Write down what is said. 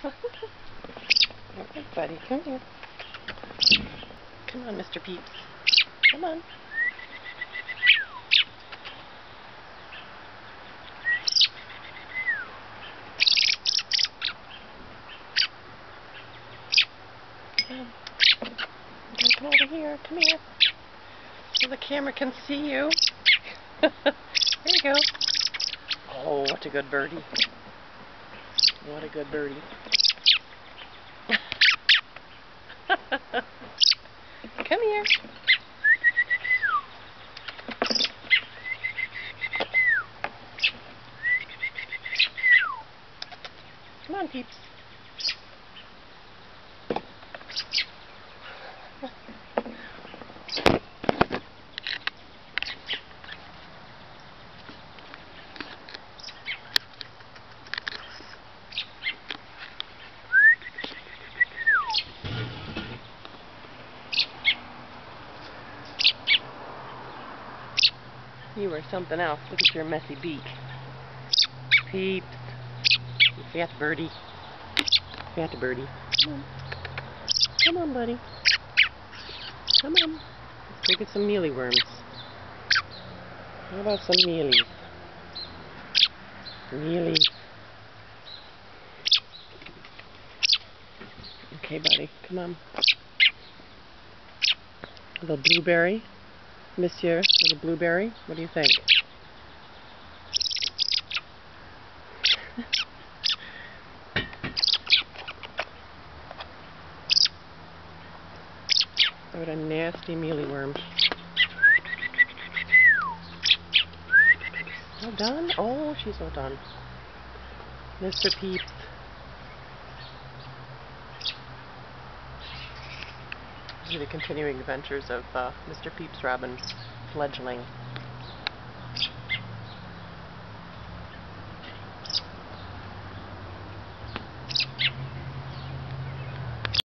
Alright, buddy, come here. Come on, Mr. Peeps. Come on. Come over here. Come here. So the camera can see you. There you go. Oh, what a good birdie. What a good birdie. Come here. Come on, Peeps. You are something else. Look at your messy beak. Peeps. You fat birdie. Fat birdie. Come on. Come on, buddy. Come on. Let's go get some mealy worms. How about some mealies? Mealies. Okay, buddy. Come on. A little blueberry. Monsieur, little blueberry. What do you think? What a nasty mealyworm. All done? Oh, she's all done. Mr. Peeps. These are the continuing adventures of Mr. Peeps Robin's fledgling.